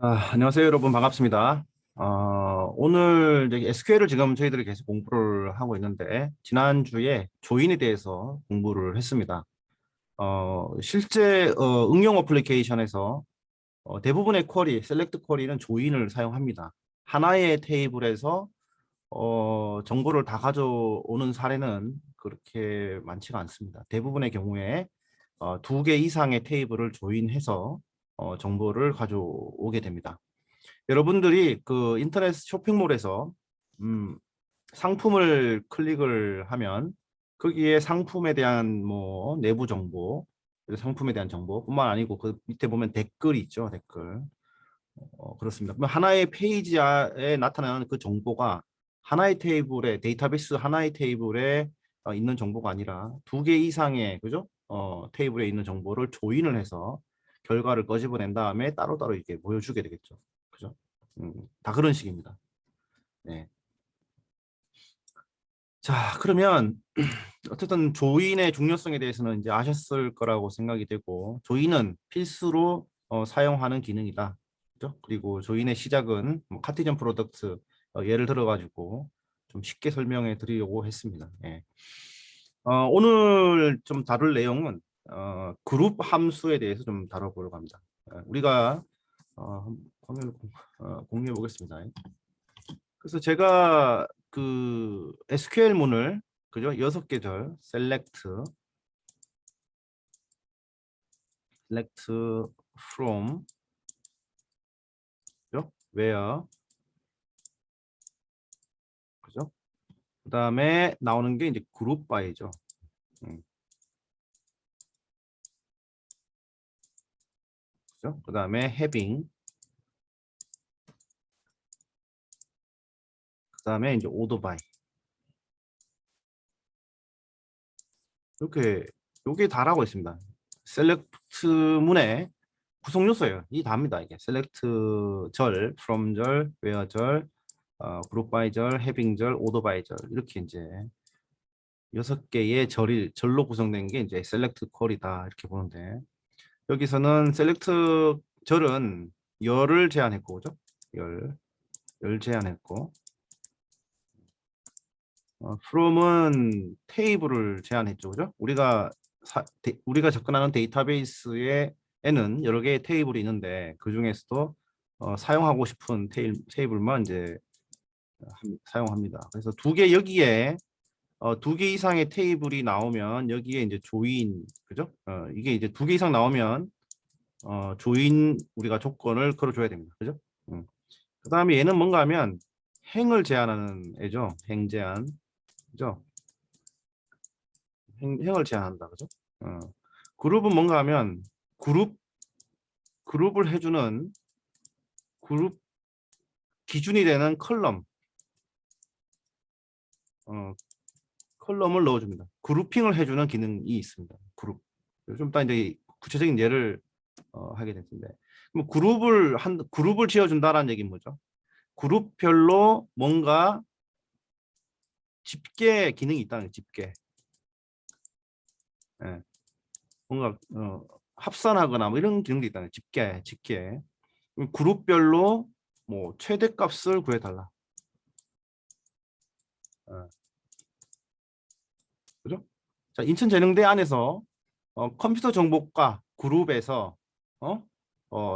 안녕하세요, 여러분. 반갑습니다. 오늘 이제 SQL을 지금 저희들이 계속 공부를 하고 있는데, 지난주에 조인에 대해서 공부를 했습니다. 실제 응용 어플리케이션에서 대부분의 쿼리, 셀렉트 쿼리는 조인을 사용합니다. 하나의 테이블에서 정보를 다 가져오는 사례는 그렇게 많지가 않습니다. 대부분의 경우에 두 개 이상의 테이블을 조인해서 정보를 가져오게 됩니다. 여러분들이 그 인터넷 쇼핑몰에서 음, 상품을 클릭을 하면 거기에 상품에 대한 뭐 내부 정보, 상품에 대한 정보뿐만 아니고 그 밑에 보면 댓글이 있죠, 댓글. 그렇습니다. 그럼 하나의 페이지에 나타나는 그 정보가 하나의 테이블에 데이터베이스 하나의 테이블에 있는 정보가 아니라 두 개 이상의 그죠? 테이블에 있는 정보를 조인을 해서 결과를 꺼집어낸 다음에 따로따로 이렇게 보여주게 되겠죠. 그죠? 다 그런 식입니다. 네. 자, 그러면 어쨌든 조인의 중요성에 대해서는 이제 아셨을 거라고 생각이 되고, 조인은 필수로 사용하는 기능이다. 그죠? 그리고 조인의 시작은 뭐 카티전 프로덕트 예를 들어 가지고 좀 쉽게 설명해 드리려고 했습니다. 예. 오늘 좀 다룰 내용은 그룹 함수에 대해서 좀 다뤄보려고 합니다. 우리가 화면을 공유해 보겠습니다. 그래서 제가 그 SQL문을 그죠? 6개 절 select from 그죠? where 그죠? 그다음에 나오는 게 이제 group by죠. 음, 그죠? 그다음에 having 그다음에 이제 order by 이렇게 요게 다라고 있습니다. select 문의 구성 요소예요. 이 다입니다. 이게 select 절, from 절, where 절, group by 절, having 절, order by 절 이렇게 이제 6개의 절로 구성된 게 이제 셀렉트 퀄이다 이렇게 보는데 여기서는 셀렉트 절은 열을 제한했고 그죠? 열 제한했고 from은 테이블을 제한했죠 그죠? 우리가 접근하는 데이터베이스에는 여러 개의 테이블이 있는데 그 중에서도 사용하고 싶은 테이블만 이제 사용합니다. 그래서 두 개 여기에 두 개 이상의 테이블이 나오면 여기에 이제 조인 그죠? 이게 이제 두 개 이상 나오면 조인 우리가 조건을 걸어줘야 됩니다. 그죠? 그다음에 얘는 뭔가 하면 행을 제한하는 애죠. 행 제한. 그죠? 행을 제한한다. 그죠? 어. 그룹은 뭔가 하면 그룹을 해주는 그룹 기준이 되는 어, 컬럼을 넣어줍니다. 그룹핑을 해주는 기능이 있습니다. 좀 이따 이제 구체적인 예를 하게 될 텐데. 그럼 그룹을 지어준다라는 얘기는 뭐죠? 그룹별로 뭔가 집계 기능이 있다는 거예요. 집계. 예. 뭔가 합산하거나 뭐 이런 기능도 있다는 거예요. 집계. 그럼 그룹별로 뭐 최대값을 구해달라. 예. 그죠? 자, 인천재능대 안에서 컴퓨터 정보과 그룹에서 어?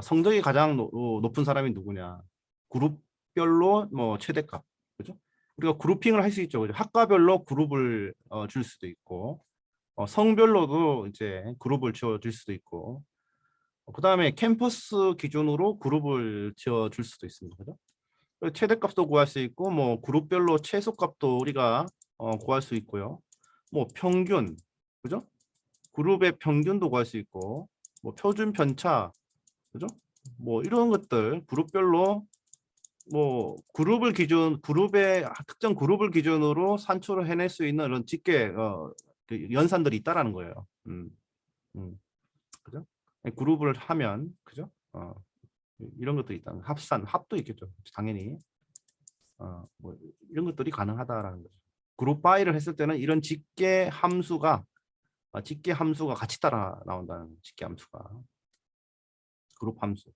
성적이 가장 높은 사람이 누구냐? 그룹별로 뭐 최대값. 그죠? 우리가 그룹핑을 할 수 있죠. 그죠? 학과별로 그룹을 줄 수도 있고 성별로도 이제 그룹을 지어줄 수도 있고 그다음에 캠퍼스 기준으로 그룹을 지어줄 수도 있습니다. 그죠? 최대값도 구할 수 있고 뭐 그룹별로 최소값도 우리가 구할 수 있고요. 뭐 평균, 그죠? 그룹의 평균도 구할 수 있고 뭐 표준 편차, 그죠? 뭐 이런 것들 그룹별로 뭐 그룹의 특정 그룹을 기준으로 산출을 해낼 수 있는 이런 집계 그 연산들이 있다라는 거예요. 음, 그죠? 그룹을 하면 그죠? 이런 것도 있다. 합도 있겠죠. 당연히. 뭐 이런 것들이 가능하다라는 거죠. 그룹 바이를 했을 때는 이런 집계 함수가 같이 따라 나온다는 집계 함수가 그룹 함수.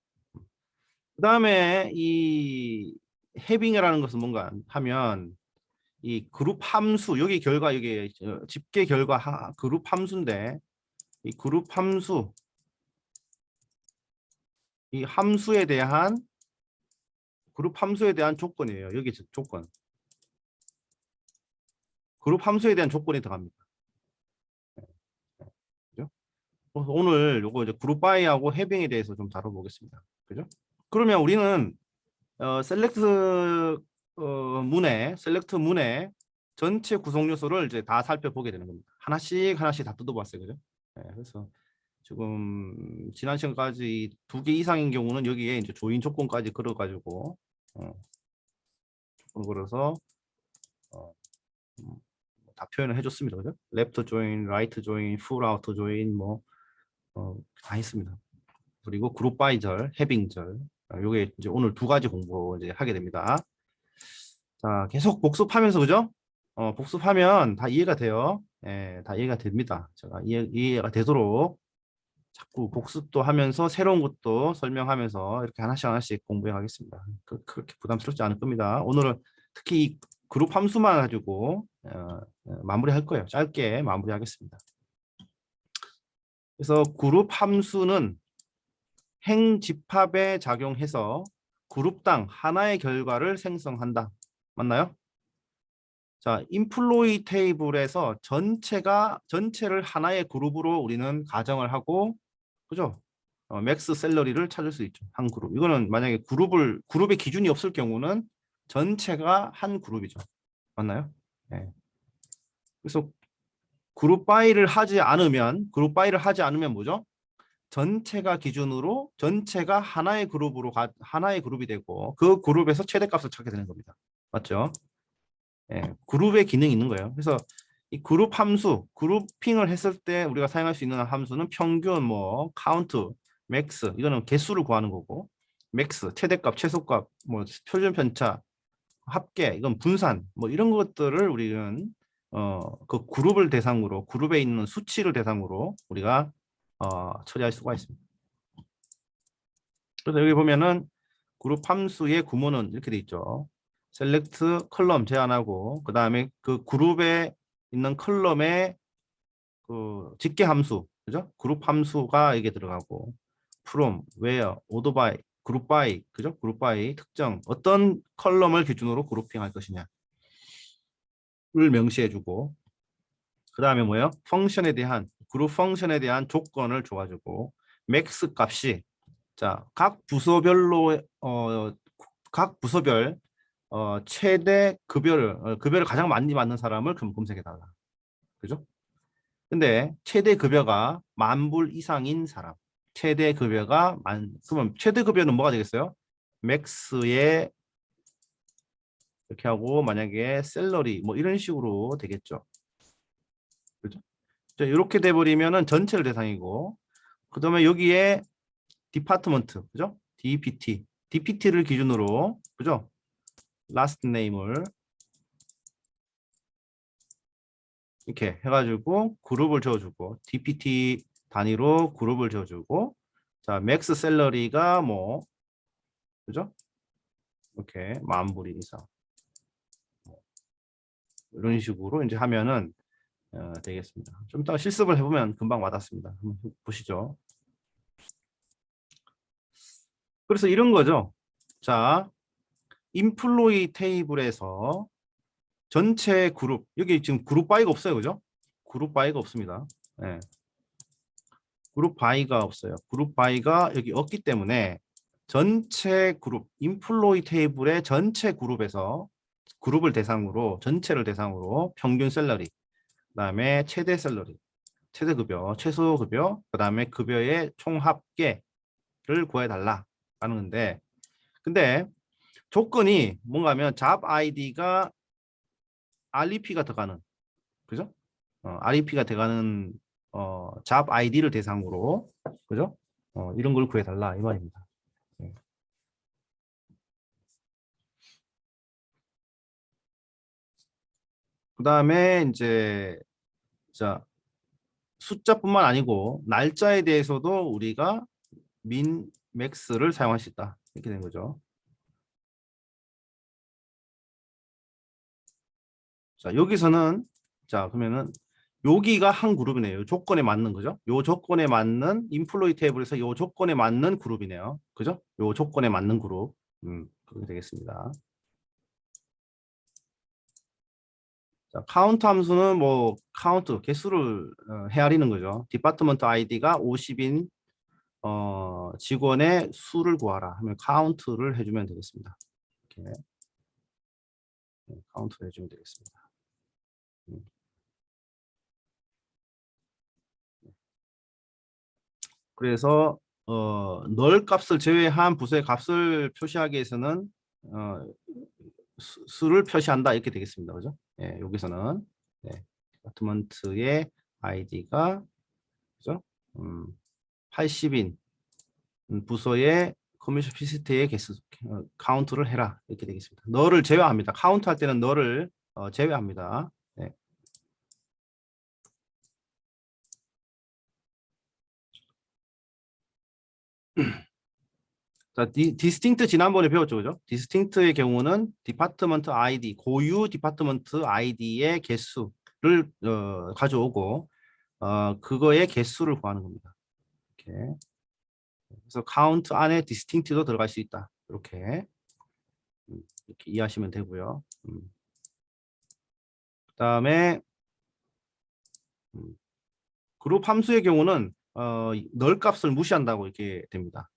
그다음에 이 해빙이라는 것은 뭔가 하면 이 그룹 함수 여기 결과 이게 집계 결과 그룹 함수인데 이 그룹 함수 이 함수에 대한 그룹 함수에 대한 조건이에요. 여기 조건. 그룹 함수에 대한 조건이 들어갑니다. 그죠? 그래서 오늘 요거 이제 그룹 바이하고 해빙에 대해서 좀 다뤄보겠습니다. 그죠? 그러면 우리는 셀렉트 문의 전체 구성 요소를 이제 다 살펴보게 되는 겁니다. 하나씩 하나씩 다 뜯어봤어요. 그죠? 네, 그래서 지금 지난 시간까지 2개 이상인 경우는 여기에 이제 조인 조건까지 걸어가지고 조건 걸어서 어, 다 표현을 해줬습니다. 그죠? 레프트 조인, 라이트 조인, 풀 아우터 조인 다 했습니다. 그리고 그룹 바이절, 해빙절 요게 이제 오늘 2가지 공부 이제 하게 됩니다. 자, 계속 복습하면서 그죠? 복습하면 다 이해가 돼요. 예, 다 이해가 됩니다. 제가 이해가 되도록 자꾸 복습도 하면서 새로운 것도 설명하면서 이렇게 하나씩 하나씩 공부해 가겠습니다. 그렇게 부담스럽지 않을 겁니다. 오늘은 특히 이 그룹 함수만 가지고 마무리할 거예요. 짧게 마무리하겠습니다. 그래서 그룹 함수는 행집합에 작용해서 그룹당 하나의 결과를 생성한다. 맞나요? 자, 인플로이 테이블에서 전체를 하나의 그룹으로 우리는 가정을 하고, 그죠? 맥스 샐러리를 찾을 수 있죠. 한 그룹. 이거는 만약에 그룹의 기준이 없을 경우는 전체가 한 그룹이죠. 맞나요? 네. 그래서 그룹 바이를 하지 않으면 뭐죠? 전체가 기준으로 전체가 하나의 그룹이 되고 그 그룹에서 최대값을 찾게 되는 겁니다. 맞죠? 예, 그룹의 기능이 있는 거예요. 그래서 이 그룹 함수, 그룹핑을 했을 때 우리가 사용할 수 있는 함수는 평균, 카운트, 맥스, 이거는 개수를 구하는 거고, 맥스, 최대값, 최소값, 표준 편차, 합계, 이건 분산, 이런 것들을 우리는 그 그룹을 대상으로, 그룹에 있는 수치를 대상으로 우리가 처리할 수가 있습니다. 그래서 여기 보면은 그룹 함수의 구문은 이렇게 돼 있죠. 셀렉트 컬럼 제한하고 그 다음에 그 그룹에 있는 컬럼의 그 집계 함수, 그죠? 그룹 함수가 이게 들어가고 from, where, order by, group by, 그죠? group by 특정 어떤 컬럼을 기준으로 그룹핑할 것이냐를 명시해주고 그 다음에 뭐예요? 그룹 펑션에 대한 조건을 줘가지고 맥스 값이 자, 각 부서별 최대 급여를 가장 많이 받는 사람을 그럼 검색해 달라. 그죠? 근데 최대 급여가 10,000불 이상인 사람. 그러면 최대 급여는 뭐가 되겠어요? 맥스에 이렇게 하고 만약에 샐러리 이런 식으로 되겠죠. 그죠? 자, 이렇게 돼 버리면은 전체를 대상이고 그다음에 여기에 디파트먼트, 그죠? DPT를 기준으로, 그죠? 라스트 네임을 이렇게 해가지고 그룹을 지어주고 DPT 단위로 그룹을 지어주고 자 맥스 샐러리가 그죠? 이렇게 10,000불 이상 이런 식으로 이제 하면은 되겠습니다. 좀 이따 실습을 해보면 금방 와닿습니다. 한번 보시죠. 그래서 이런 거죠. 자, 인플로이 테이블에서 전체 그룹 여기 지금 그룹 바이가 없어요, 그죠? 그룹 바이가 없습니다. 네. 그룹 바이가 없어요. 그룹 바이가 여기 없기 때문에 전체 그룹, 인플로이 테이블의 전체 그룹에서 전체를 대상으로 평균 샐러리, 그다음에 최대 샐러리, 최대 급여, 최소 급여, 그다음에 급여의 총 합계를 구해 달라라는 건데 근데 조건이 뭔가 하면 잡 아이디가 REP가 들어가는 그죠? REP가 들어가는 잡 아이디를 대상으로 그죠? 이런 걸 구해 달라 이 말입니다. 네. 그다음에 이제 자 숫자뿐만 아니고 날짜에 대해서도 우리가 맥스를 사용할 수 있다. 이렇게 된 거죠. 자, 여기서는 자, 그러면은 여기가 한 그룹이네요. 요 조건에 맞는 거죠. 요 조건에 맞는 인플로이 테이블에서 요 조건에 맞는 그룹이네요. 그죠? 요 조건에 맞는 그룹. 그렇게 되겠습니다. 자, 카운트 함수는 뭐 카운트 개수를 헤아리는 거죠. 디파트먼트 아이디가 50인 직원의 수를 구하라 하면 카운트를 해주면 되겠습니다. 이렇게 카운트를 해주면 되겠습니다. 음. 그래서 널 값을 제외한 부서의 값을 표시하기 위해서는 어, 수를 표시한다 이렇게 되겠습니다. 그죠? 예, 여기서는 네, 디파트먼트의 아이디가 그죠? 80인 부서의 커뮤니티 피스트의 개수 카운트를 해라 이렇게 되겠습니다. 너를 제외합니다. 카운트 할 때는 너를 제외합니다. 네. 자, 디스팅트 지난번에 배웠죠, 그죠? 디스팅트의 경우는 디파트먼트 아이디, 고유 디파트먼트 아이디의 개수를 가져오고 그거의 개수를 구하는 겁니다. 이렇게. 그래서 카운트 안에 디스팅트도 들어갈 수 있다. 이렇게 이렇게 이해하시면 되고요. 그다음에 그룹 함수의 경우는 널 값을 무시한다고 이렇게 됩니다.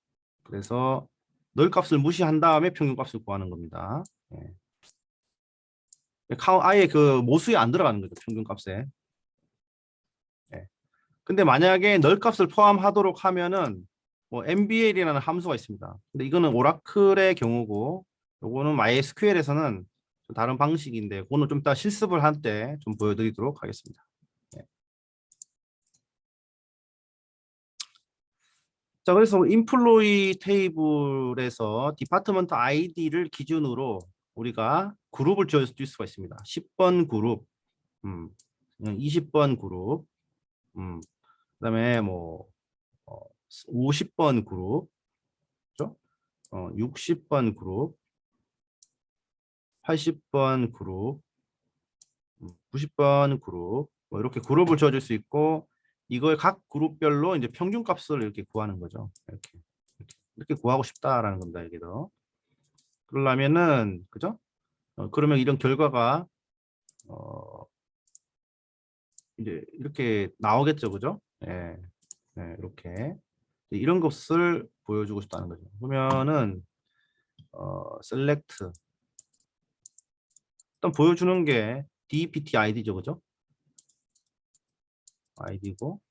그래서 널 값을 무시한 다음에 평균 값을 구하는 겁니다. 예. 아예 그 모수에 안 들어가는 거죠. 평균 값에. 예. 근데 만약에 널 값을 포함하도록 하면은 뭐 MBL이라는 함수가 있습니다. 근데 이거는 오라클의 경우고 요거는 MySQL에서는 다른 방식인데 그거는 좀 이따 실습을 할 때 좀 보여드리도록 하겠습니다. 예. 자, 그래서 인플로이 테이블에서 디파트먼트 아이디를 기준으로 우리가 그룹을 지을 수가 있습니다. 10번 그룹, 20번 그룹, 그다음에 뭐 50번 그룹, 그죠? 60번 그룹, 80번 그룹, 90번 그룹, 뭐 이렇게 그룹을 지어줄 수 있고 이걸 각 그룹별로 이제 평균 값을 이렇게 구하는 거죠. 이렇게 구하고 싶다라는 겁니다. 여기도. 그러려면은 그죠? 그러면 이런 결과가 어, 이제 이렇게 나오겠죠, 그죠? 예, 예, 이렇게 이런 것을 보여주고 싶다는 거죠. 그러면은 select 일단 보여주는 게 DPT 아이디죠, 그죠? 아이디고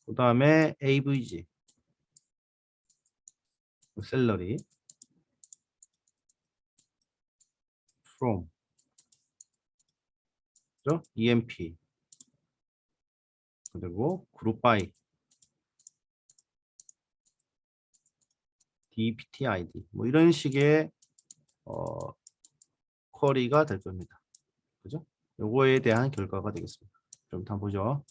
그 다음에 AVG 셀러리 from 그죠? EMP 그리고 group by DPT 아이디 뭐 이런 식의 어, 쿼리가 될 겁니다. 그죠? 요거에 대한 결과가 되겠습니다. 좀 한번 보죠.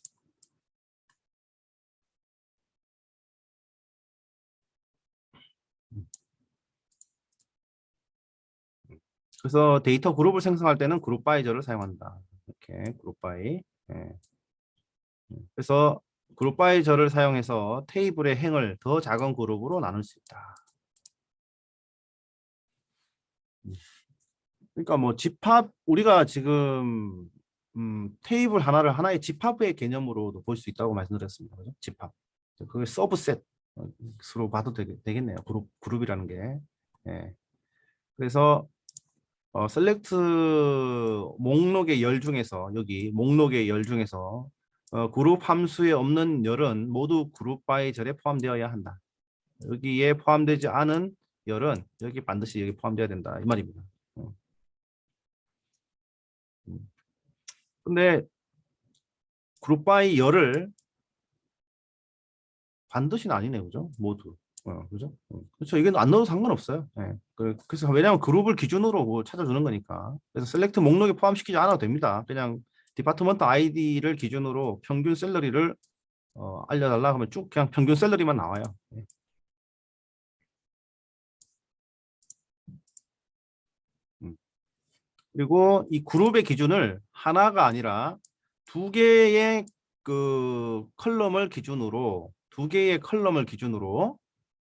그래서 데이터 그룹을 생성할 때는 그룹 바이저를 사용한다. 이렇게 그룹 바이. 예. 그래서 그룹 바이저를 사용해서 테이블의 행을 더 작은 그룹으로 나눌 수 있다. 그러니까 뭐 집합 우리가 지금 테이블 하나를 하나의 집합의 개념으로도 볼 수 있다고 말씀드렸습니다. 그죠? 집합. 그게 서브셋으로 봐도 되겠네요. 그룹이라는 게. 예. 그래서 셀렉트 목록의 열 중에서 여기 목록의 열 중에서 그룹 함수에 없는 열은 모두 그룹 바이 절에 포함되어야 한다. 여기에 포함되지 않은 열은 여기 반드시 여기 포함되어야 된다 이 말입니다. 음. 근데 그룹 바이 열을 반드시는 아니네, 그죠? 모두. 그죠? 그렇죠. 이게 안 넣어도 상관없어요. 예. 그래서 왜냐하면 그룹을 기준으로 뭐 찾아주는 거니까. 그래서 셀렉트 목록에 포함시키지 않아도 됩니다. 그냥 디파트먼트 아이디를 기준으로 평균 셀러리를 알려달라 하면 쭉 그냥 평균 셀러리만 나와요. 예. 그리고 이 그룹의 기준을 하나가 아니라 두 개의 그 컬럼을 기준으로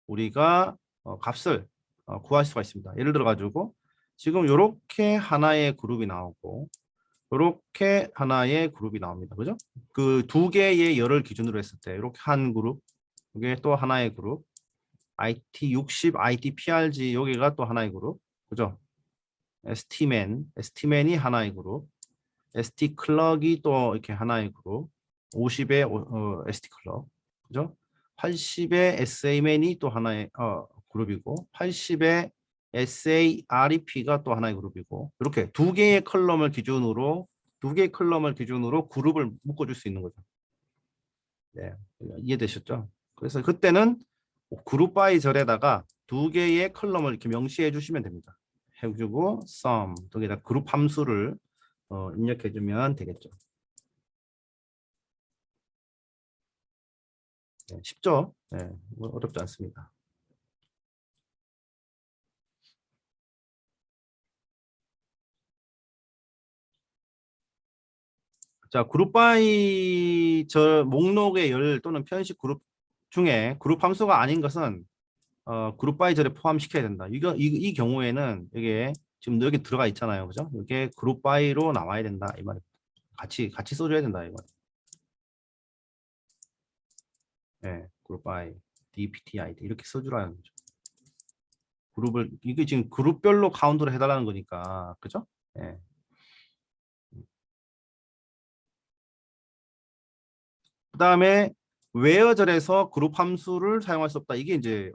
우리가 값을 구할 수가 있습니다. 예를 들어 가지고 지금 이렇게 하나의 그룹이 나오고 이렇게 하나의 그룹이 나옵니다. 그죠? 그 두 개의 열을 기준으로 했을 때 이렇게 한 그룹, 이게 또 하나의 그룹, IT60, ITPRG 여기가 또 하나의 그룹, 그죠? ST맨이 하나의 그룹, ST클럭이 또 이렇게 하나의 그룹, 50의 ST클럭, 그죠? 80의 SA맨이 또 하나의 그룹이고, 80의 SAREP가 또 하나의 그룹이고, 이렇게 두 개의 컬럼을 기준으로 그룹을 묶어줄 수 있는 거죠. 네, 이해되셨죠? 그래서 그때는 그룹 바이 절에다가 두 개의 컬럼을 이렇게 명시해 주시면 됩니다. 해주고 sum 여기다 그룹 함수를 입력해 주면 되겠죠. 네, 쉽죠? 네, 뭐 어렵지 않습니다. 자, 그룹 바이 절 목록의 열 또는 편식 그룹 중에 그룹 함수가 아닌 것은 그룹 바이 절에 포함시켜야 된다. 이 경우에는 이게 지금 여기 들어가 있잖아요. 그죠? 이게 그룹 바이로 나와야 된다. 이 말이 같이 써줘야 된다. 이 말. 네, 그룹 바이 DPTID 이렇게 써주라는 거죠. 그룹을 이게 지금 그룹별로 카운트를 해달라는 거니까 그죠? 네. 그다음에 웨어절에서 그룹 함수를 사용할 수 없다. 이게 이제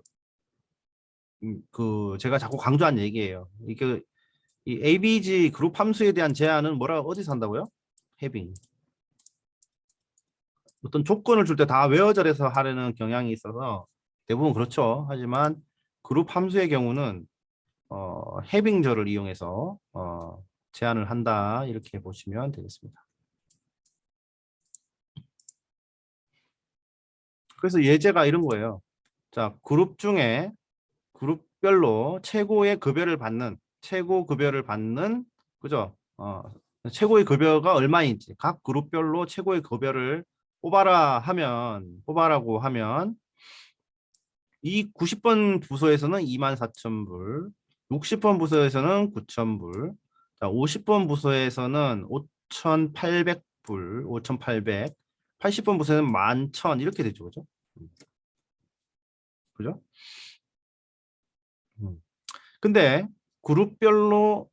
그 제가 자꾸 강조한 얘기예요. 이게 이 ABG 그룹 함수에 대한 제한은 뭐라 어디서 한다고요? 해빙. 어떤 조건을 줄 때 다 웨어절에서 하려는 경향이 있어서 대부분 그렇죠. 하지만 그룹 함수의 경우는 해빙절을 이용해서 제한을 한다. 이렇게 보시면 되겠습니다. 그래서 예제가 이런 거예요. 자, 그룹 중에 그룹별로 최고 급여를 받는 그죠? 최고의 급여가 얼마인지 각 그룹별로 최고의 급여를 뽑아라고 하면 이 90번 부서에서는 24,000불, 60번 부서에서는 9,000불, 자, 50번 부서에서는 5,800불, 5,800, 80번 부서에는 11,000 이렇게 되죠. 그죠? 그죠? 음. 근데 그룹별로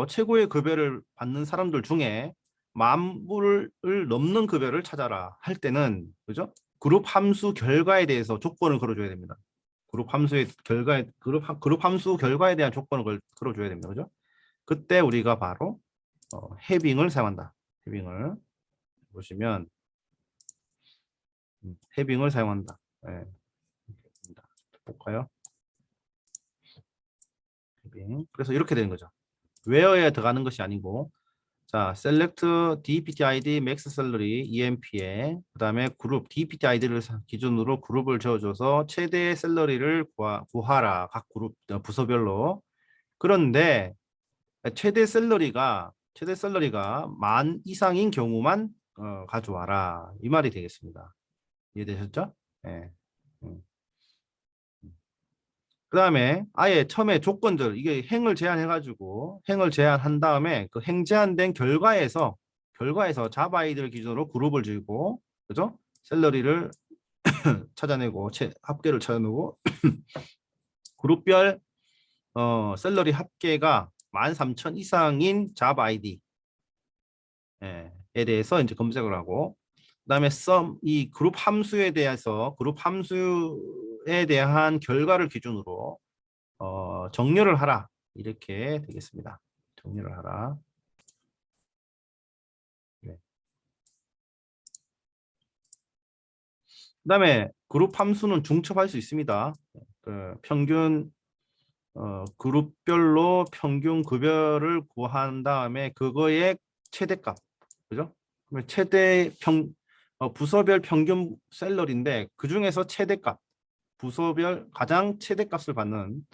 최고의 급여를 받는 사람들 중에 만 불을 넘는 급여를 찾아라 할 때는 그죠? 그룹 함수 결과에 대해서 조건을 걸어줘야 됩니다. 그룹 함수 결과에 대한 조건을 걸어줘야 됩니다. 그죠? 그때 우리가 바로 해빙을 사용한다. 해빙을 보시면 해빙을 사용한다. 네. 볼까요? 해빙. 그래서 이렇게 되는 거죠. 웨어에 들어가는 것이 아니고 자, select dptid max salary emp에 그다음에 그룹 dptid를 기준으로 그룹을 지어줘서 최대 샐러리를 구하라. 각 그룹 부서별로. 그런데 최대 샐러리가 만 이상인 경우만 가져와라. 이 말이 되겠습니다. 이해되셨죠? 네. 그다음에 아예 처음에 조건들 이게 행을 제한한 다음에 그 행 제한된 결과에서 자바 아이들 기준으로 그룹을 지고 그죠? 샐러리를 찾아내고 합계를 찾아내고 그룹별 샐러리 합계가 13,000 이상인 자바 아이디 에 대해서 이제 검색을 하고 그다음에 이 그룹 함수에 대한 결과를 기준으로 정렬을 하라 이렇게 되겠습니다. 정렬을 하라. 네. 그다음에 그룹 함수는 중첩할 수 있습니다. 그 평균 그룹별로 평균 급여를 구한 다음에 그거의 최대값, 그죠? 그러면 부서별 평균 샐러리인데 그 중에서 최대값, 부서별 가장 최대값을 받는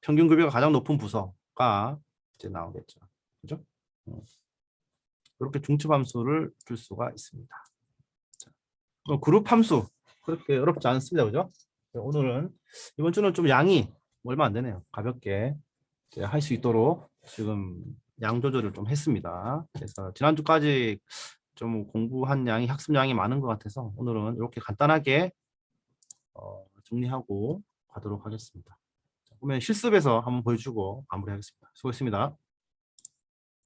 평균 급여가 가장 높은 부서 정복과 이제 나오겠죠. 그죠? 이렇게 중첩 함수를 줄 수가 있습니다. 자, 그럼 그룹 함수 그렇게 어렵지 않습니다. 그죠? 오늘은 이번 주는 좀 양이 얼마 안 되네요. 가볍게 할 수 있도록 지금 양 조절을 좀 했습니다. 그래서 지난주까지 좀 공부한 양이 학습 양이 많은 것 같아서 오늘은 이렇게 간단하게 정리하고 가도록 하겠습니다. 자, 그러면 실습에서 한번 보여주고 마무리하겠습니다. 수고했습니다.